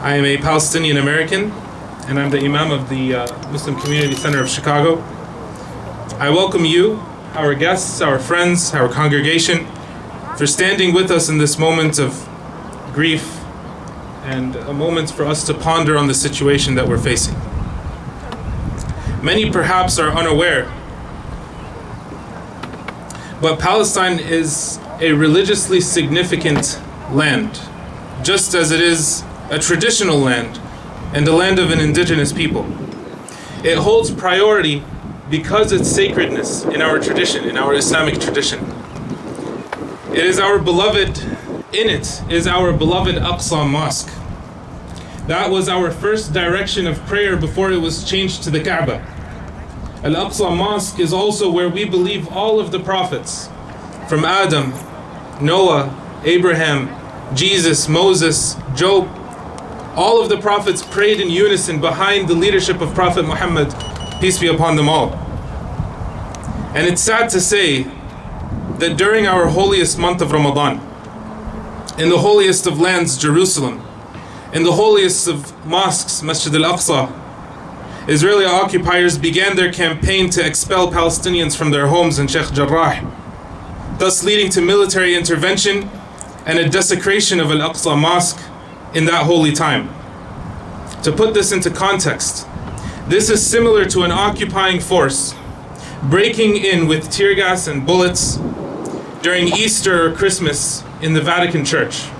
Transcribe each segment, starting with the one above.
I am a Palestinian American, and I'm the Imam of the Muslim Community Center of Chicago. I welcome you, our guests, our friends, our congregation, for standing with us in this moment of grief and a moment for us to ponder on the situation that we're facing. Many perhaps are unaware, but Palestine is a religiously significant land, just as it is a traditional land and a land of an indigenous people. It holds priority because its sacredness in our tradition, in our Islamic tradition. It is our beloved, in it is our beloved Aqsa Mosque. That was our first direction of prayer before it was changed to the Kaaba. Al-Aqsa Mosque is also where we believe all of the prophets, from Adam, Noah, Abraham, Jesus, Moses, Job, all of the prophets prayed in unison behind the leadership of Prophet Muhammad, peace be upon them all. And it's sad to say that during our holiest month of Ramadan, in the holiest of lands, Jerusalem, in the holiest of mosques, Masjid al-Aqsa, Israeli occupiers began their campaign to expel Palestinians from their homes in Sheikh Jarrah, thus leading to military intervention and a desecration of Al-Aqsa Mosque in that holy time. To put this into context, this is similar to an occupying force breaking in with tear gas and bullets during Easter or Christmas in the Vatican Church,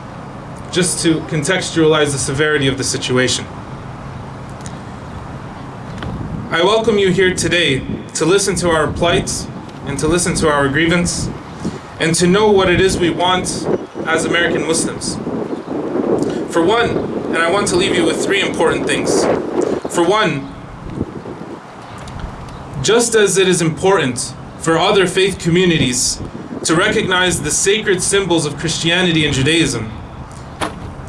just to contextualize the severity of the situation. I welcome you here today to listen to our plight and to listen to our grievance and to know what it is we want as American Muslims. For one, and I want to leave you with three important things. For one, just as it is important for other faith communities to recognize the sacred symbols of Christianity and Judaism,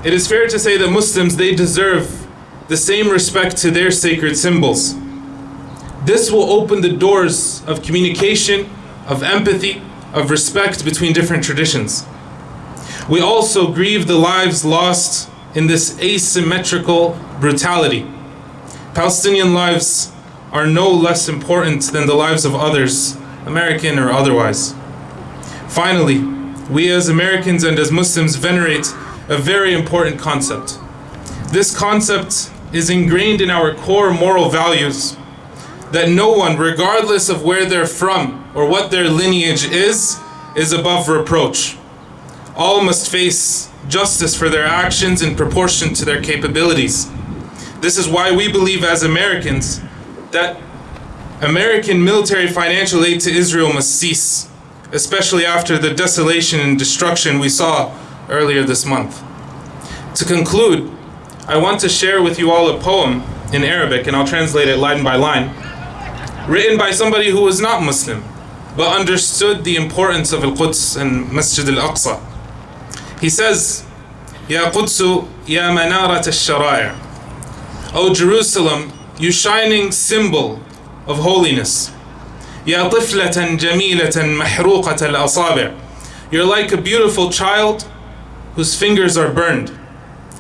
it is fair to say that Muslims, they deserve the same respect to their sacred symbols. This will open the doors of communication, of empathy, of respect between different traditions. We also grieve the lives lost in this asymmetrical brutality. Palestinian lives are no less important than the lives of others, American or otherwise. Finally, we as Americans and as Muslims venerate a very important concept. This concept is ingrained in our core moral values, that no one, regardless of where they're from or what their lineage is above reproach. All must face justice for their actions in proportion to their capabilities. This is why we believe as Americans that American military financial aid to Israel must cease, especially after the desolation and destruction we saw earlier this month. To conclude, I want to share with you all a poem in Arabic, and I'll translate it line by line, written by somebody who was not Muslim, but understood the importance of Al-Quds and Masjid al-Aqsa. He says, Ya Qudsu, ya manarat al-shara'i'. O Jerusalem, you shining symbol of holiness. Ya tiflatan jamilatan mahruqat al-asabi'. You're like a beautiful child whose fingers are burned.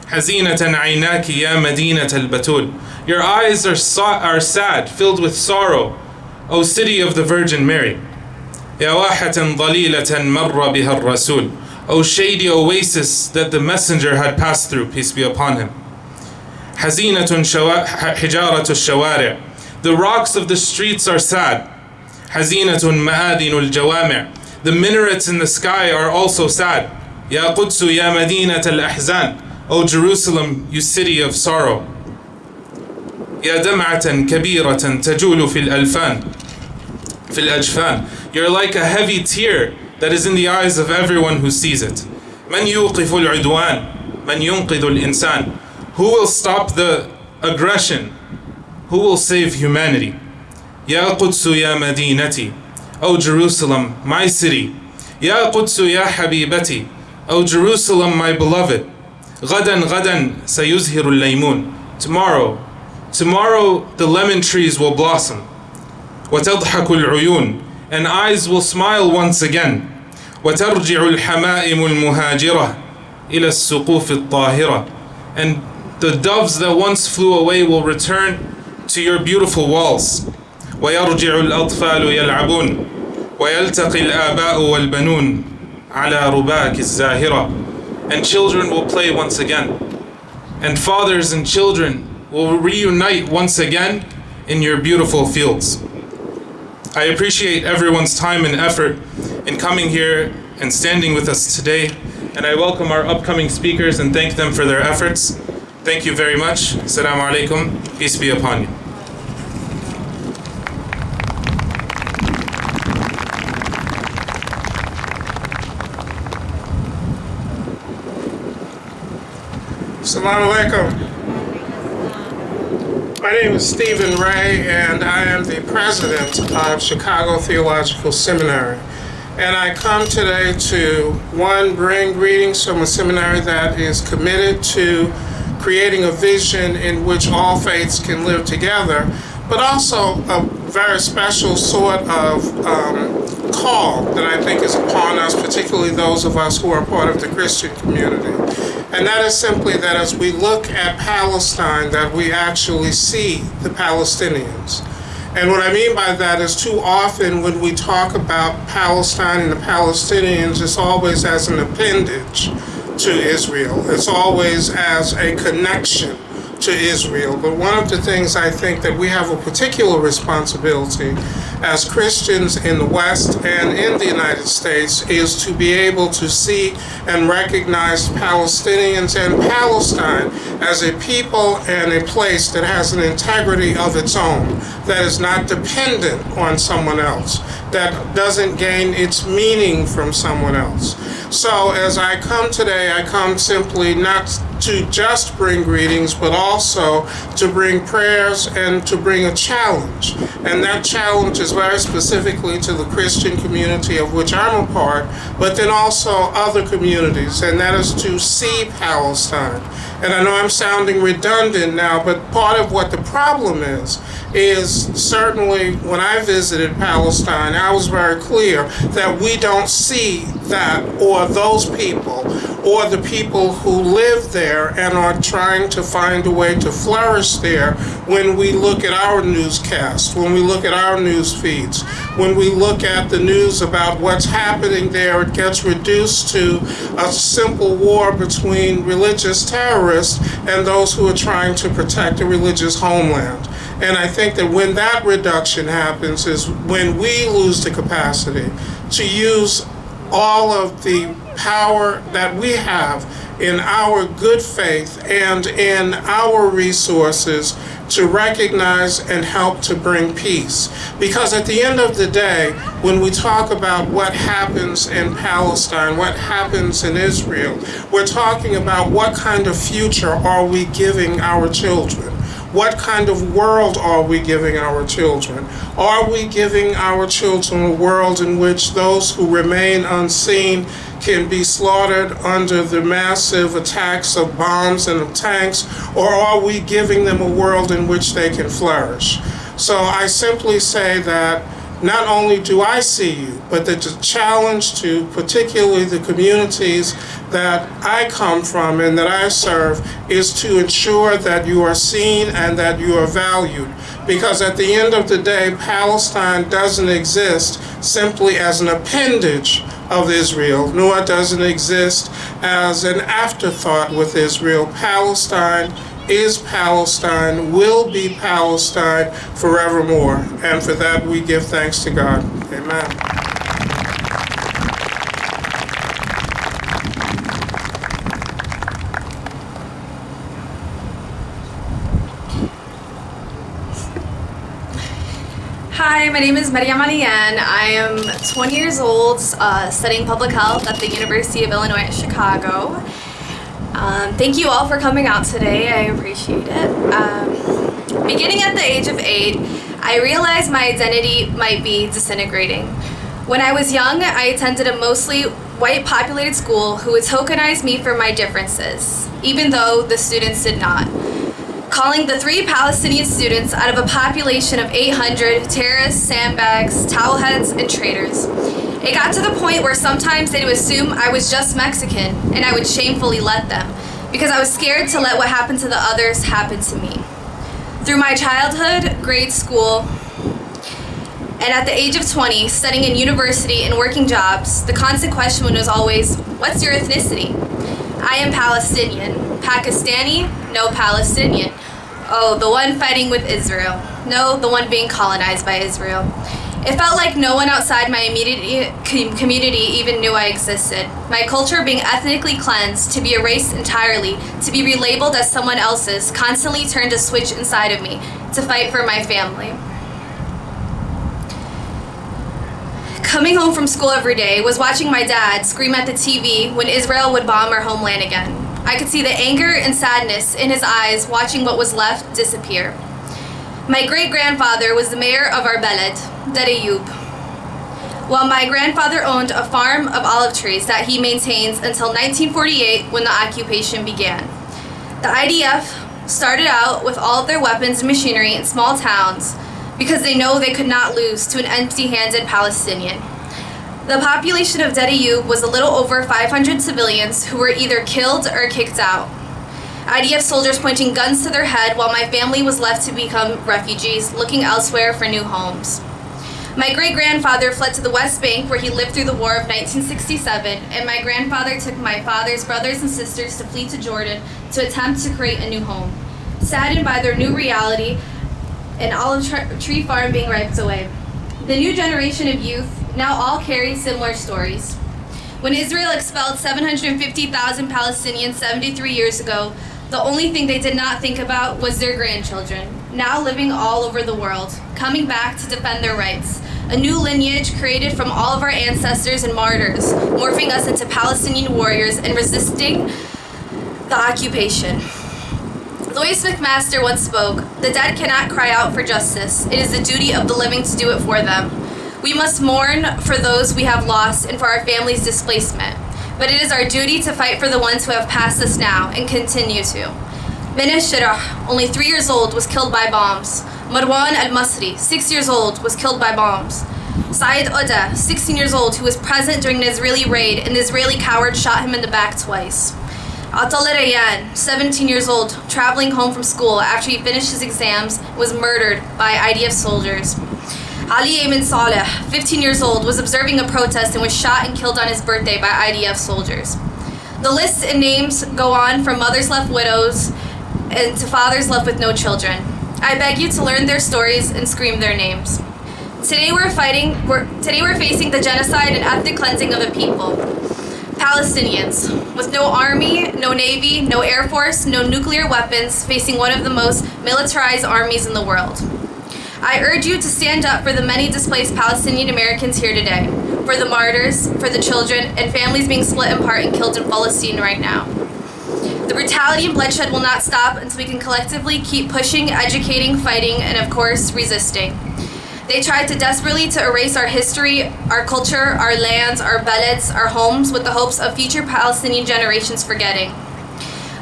Hazinatan aynaki ya madinat al-batul. Your eyes are sad, filled with sorrow, O city of the Virgin Mary. Ya wahatan dhalilatan marra biha al-rasul. O shady oasis that the messenger had passed through, peace be upon him. Hazinatun hijaratu al-shawari'. The rocks of the streets are sad. Hazinatun ma'adinu al-jawami'. The minarets in the sky are also sad. Ya Qudsu ya madinat al-ahzan. O Jerusalem, you city of sorrow. يا دمعة كبيرة تجول في الألفان في الأجفان. You're like a heavy tear that is in the eyes of everyone who sees it. من يوقف العدوان من ينقذ الإنسان. Who will stop the aggression? Who will save humanity? يا قدس يا مدينتي. O Jerusalem, my city. يا قدس يا حبيبتي. O Jerusalem, my beloved. غدا غدا سيزهر الليمون. Tomorrow the lemon trees will blossom. وتضحك العيون, and eyes will smile once again. وترجع الحمائم المهاجرة إلى السقوف الطاهرة, and The doves that once flew away will return to your beautiful walls. ويرجع الأطفال يلعبون ويلتقي الآباء والبنون على رباك الزاهرة. And children will play once again. And fathers and children will reunite once again in your beautiful fields. I appreciate everyone's time and effort in coming here and standing with us today. And I welcome our upcoming speakers and thank them for their efforts. Thank you very much. Assalamu alaikum. Peace be upon you. Assalamu alaikum. My name is Stephen Ray, and I am the president of Chicago Theological Seminary. And I come today to, one, bring greetings from a seminary that is committed to creating a vision in which all faiths can live together, but also a very special sort of call that I think is upon us, particularly those of us who are part of the Christian community. And that is simply that as we look at Palestine, that we actually see the Palestinians. And what I mean by that is too often when we talk about Palestine and the Palestinians, it's always as an appendage to Israel. It's always as a connection to Israel. But one of the things I think that we have a particular responsibility as Christians in the West and in the United States is to be able to see and recognize Palestinians and Palestine as a people and a place that has an integrity of its own, that is not dependent on someone else, that doesn't gain its meaning from someone else. So as I come today, I come simply not to just bring greetings, but also to bring prayers and to bring a challenge. And that challenge is very specifically to the Christian community of which I'm a part, but then also other communities, and that is to see Palestine. And I know I'm sounding redundant now, but part of what the problem is certainly when I visited Palestine, I was very clear that we don't see that or those people or the people who live there and are trying to find a way to flourish there when we look at our newscasts, when we look at our news feeds, when we look at the news about what's happening there. It gets reduced to a simple war between religious terrorists and those who are trying to protect a religious homeland. And I think that when that reduction happens is when we lose the capacity to use all of the power that we have in our good faith and in our resources to recognize and help to bring peace. Because at the end of the day, when we talk about what happens in Palestine, what happens in Israel, we're talking about what kind of future are we giving our children? What kind of world are we giving our children? Are we giving our children a world in which those who remain unseen can be slaughtered under the massive attacks of bombs and of tanks, or are we giving them a world in which they can flourish? So I simply say that not only do I see you, but that the challenge to particularly the communities that I come from and that I serve is to ensure that you are seen and that you are valued. Because at the end of the day, Palestine doesn't exist simply as an appendage of Israel, nor does it exist as an afterthought with Israel. Palestine is Palestine, will be Palestine forevermore. And for that we give thanks to God. Amen. Hi, my name is Maria Marianne. I am 20 years old, studying public health at the University of Illinois at Chicago. Thank you all for coming out today. I appreciate it. Beginning at the age of 8, I realized my identity might be disintegrating. When I was young, I attended a mostly white populated school who would tokenize me for my differences, even though the students did not. Calling the 3 Palestinian students out of a population of 800 terrorists, sandbags, towelheads, and traitors. It got to the point where sometimes they would assume I was just Mexican, and I would shamefully let them, because I was scared to let what happened to the others happen to me. Through my childhood, grade school, and at the age of 20, studying in university and working jobs, the constant question was always, what's your ethnicity? I am Palestinian. Pakistani? No, Palestinian. Oh, the one fighting with Israel. No, the one being colonized by Israel. It felt like no one outside my immediate community even knew I existed. My culture being ethnically cleansed, to be erased entirely, to be relabeled as someone else's, constantly turned a switch inside of me to fight for my family. Coming home from school every day was watching my dad scream at the TV when Israel would bomb our homeland again. I could see the anger and sadness in his eyes watching what was left disappear. My great-grandfather was the mayor of our Beled, Dar Ayoub, while my grandfather owned a farm of olive trees that he maintains until 1948 when the occupation began. The IDF started out with all of their weapons and machinery in small towns because they know they could not lose to an empty-handed Palestinian. The population of Dar Ayoub was a little over 500 civilians who were either killed or kicked out. IDF soldiers pointing guns to their head while my family was left to become refugees, looking elsewhere for new homes. My great-grandfather fled to the West Bank where he lived through the War of 1967, and my grandfather took my father's brothers and sisters to flee to Jordan to attempt to create a new home. Saddened by their new reality, an olive tree farm being wiped away. The new generation of youth now all carry similar stories. When Israel expelled 750,000 Palestinians 73 years ago, the only thing they did not think about was their grandchildren, now living all over the world, coming back to defend their rights. A new lineage created from all of our ancestors and martyrs, morphing us into Palestinian warriors and resisting the occupation. Louis McMaster once spoke, "The dead cannot cry out for justice. It is the duty of the living to do it for them. We must mourn for those we have lost and for our families' displacement. But it is our duty to fight for the ones who have passed us now and continue to." Minna Shirah, only 3 years old, was killed by bombs. Marwan al-Masri, 6 years old, was killed by bombs. Saeed Oda, 16 years old, who was present during an Israeli raid, and the Israeli coward shot him in the back twice. Atal Rayyan, 17 years old, traveling home from school after he finished his exams, was murdered by IDF soldiers. Ali Ayman Saleh, 15 years old, was observing a protest and was shot and killed on his birthday by IDF soldiers. The lists and names go on from mothers left widows and to fathers left with no children. I beg you to learn their stories and scream their names. Today we're facing the genocide and ethnic cleansing of a people. Palestinians, with no army, no navy, no air force, no nuclear weapons, facing one of the most militarized armies in the world. I urge you to stand up for the many displaced Palestinian Americans here today, for the martyrs, for the children, and families being split apart and killed in Palestine right now. The brutality and bloodshed will not stop until we can collectively keep pushing, educating, fighting, and of course, resisting. They tried to desperately to erase our history, our culture, our lands, our beleds, our homes, with the hopes of future Palestinian generations forgetting.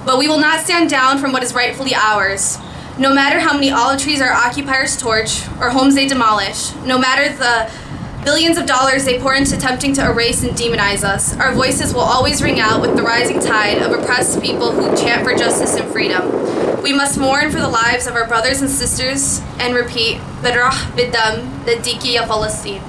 But we will not stand down from what is rightfully ours. No matter how many olive trees our occupiers torch, or homes they demolish, no matter the billions of dollars they pour into attempting to erase and demonize us, our voices will always ring out with the rising tide of oppressed people who chant for justice and freedom. We must mourn for the lives of our brothers and sisters and repeat, "Bidrah bidam ladiki ya Palestine."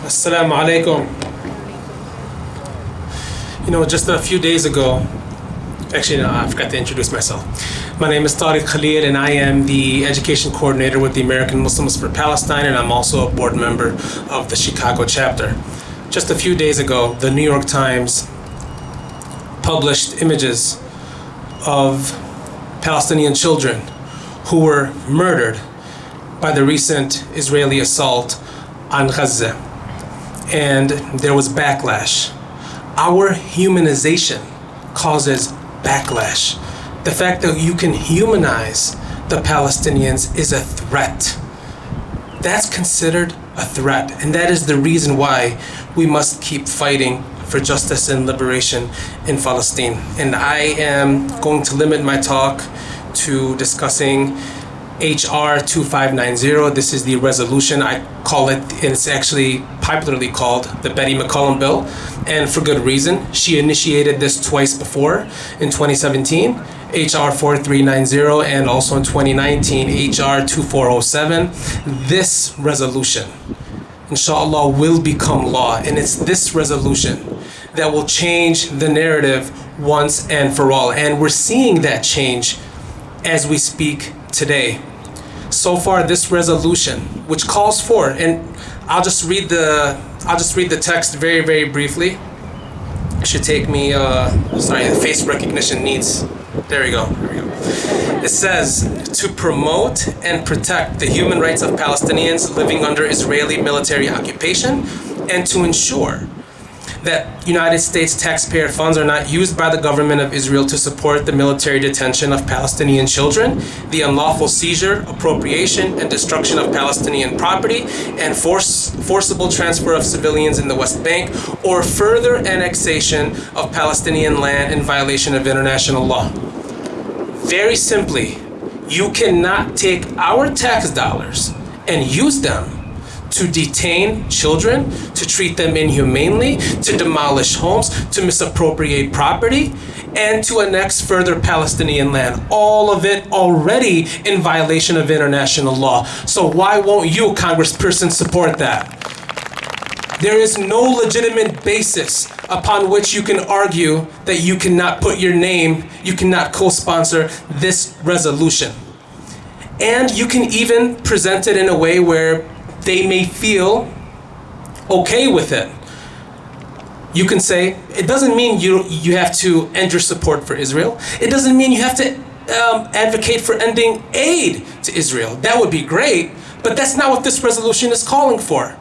Assalamu alaikum. You know, just a few days ago, actually, no, I forgot to introduce myself. My name is Tariq Khalil, and I am the education coordinator with the American Muslims for Palestine, and I'm also a board member of the Chicago chapter. Just a few days ago, the New York Times published images of Palestinian children who were murdered by the recent Israeli assault on Gaza. And there was backlash. Our humanization causes backlash. The fact that you can humanize the Palestinians is a threat. That's considered a threat, and that is the reason why we must keep fighting for justice and liberation in Palestine. And I am going to limit my talk to discussing HR 2590. This is the resolution. I call it, it's actually popularly called the Betty McCollum Bill, and for good reason. She initiated this twice before, in 2017, HR 4390, and also in 2019, HR 2407. This resolution, inshallah, will become law, and it's this resolution that will change the narrative once and for all. And we're seeing that change as we speak today. So far, this resolution, which calls for, and I'll just read the text very, very briefly. It should take me, the face recognition needs, there we go. It says, to promote and protect the human rights of Palestinians living under Israeli military occupation, and to ensure that United States taxpayer funds are not used by the government of Israel to support the military detention of Palestinian children, the unlawful seizure, appropriation, and destruction of Palestinian property, and forcible transfer of civilians in the West Bank, or further annexation of Palestinian land in violation of international law. Very simply, you cannot take our tax dollars and use them to detain children, to treat them inhumanely, to demolish homes, to misappropriate property, and to annex further Palestinian land. All of it already in violation of international law. So why won't you, Congressperson, support that? There is no legitimate basis upon which you can argue that you cannot put your name, you cannot co-sponsor this resolution. And you can even present it in a way where they may feel okay with it. You can say, it doesn't mean you have to end your support for Israel. It doesn't mean you have to advocate for ending aid to Israel. That would be great, but that's not what this resolution is calling for.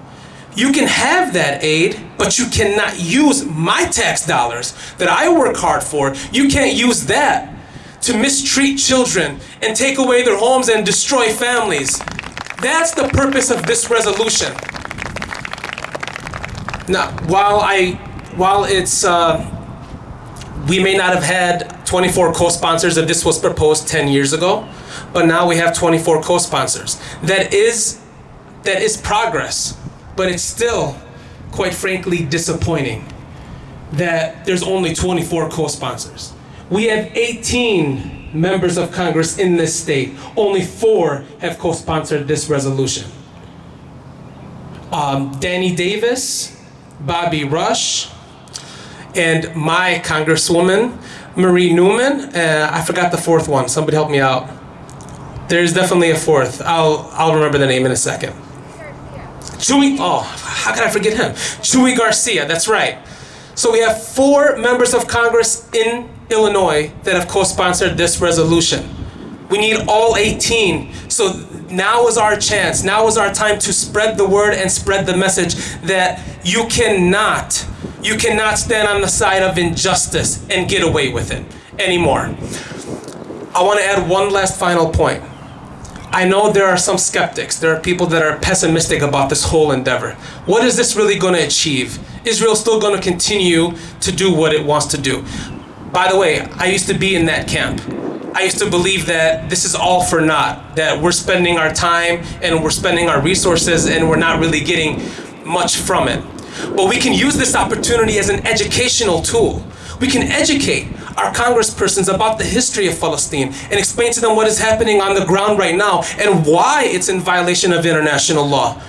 You can have that aid, but you cannot use my tax dollars that I work hard for. You can't use that to mistreat children and take away their homes and destroy families. That's the purpose of this resolution. Now, while it's, we may not have had 24 co-sponsors if this was proposed 10 years ago, but now we have 24 co-sponsors. That is progress, but it's still, quite frankly, disappointing that there's only 24 co-sponsors. We have 18 members of Congress in this state. Only 4 have co-sponsored this resolution. Danny Davis, Bobby Rush, and my Congresswoman, Marie Newman. I forgot the 4th one. Somebody help me out. There's definitely a 4th. I'll remember the name in a second. How could I forget him? Chuy Garcia, that's right. So we have 4 members of Congress in Illinois that have co-sponsored this resolution. We need all 18. So now is our chance. Now is our time to spread the word and spread the message that you cannot stand on the side of injustice and get away with it anymore. I want to add one last final point. I know there are some skeptics. There are people that are pessimistic about this whole endeavor. What is this really going to achieve? Israel's still going to continue to do what it wants to do. By the way, I used to be in that camp. I used to believe that this is all for naught, that we're spending our time and we're spending our resources and we're not really getting much from it. But we can use this opportunity as an educational tool. We can educate our congresspersons about the history of Palestine and explain to them what is happening on the ground right now and why it's in violation of international law.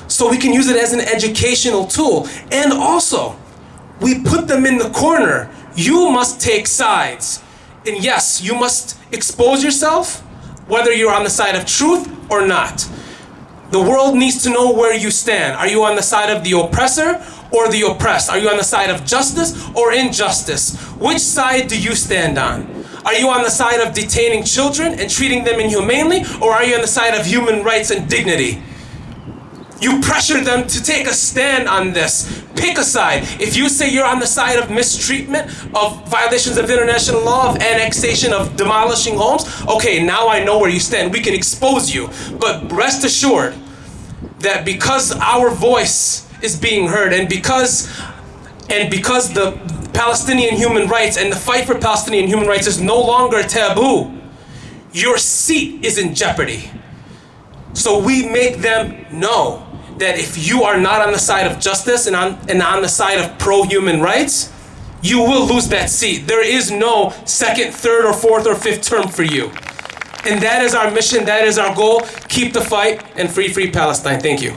So we can use it as an educational tool. And also, we put them in the corner. You must take sides. And yes, you must expose yourself, whether you're on the side of truth or not. The world needs to know where you stand. Are you on the side of the oppressor or the oppressed? Are you on the side of justice or injustice? Which side do you stand on? Are you on the side of detaining children and treating them inhumanely, or are you on the side of human rights and dignity? You pressure them to take a stand on this. Pick a side. If you say you're on the side of mistreatment, of violations of international law, of annexation, of demolishing homes, okay, now I know where you stand. We can expose you. But rest assured that because our voice is being heard and because the Palestinian human rights and the fight for Palestinian human rights is no longer taboo, your seat is in jeopardy. So we make them know that if you are not on the side of justice and on the side of pro-human rights, you will lose that seat. There is no second, third, or fourth, or fifth term for you. And that is our mission, that is our goal. Keep the fight, and free Palestine. Thank you.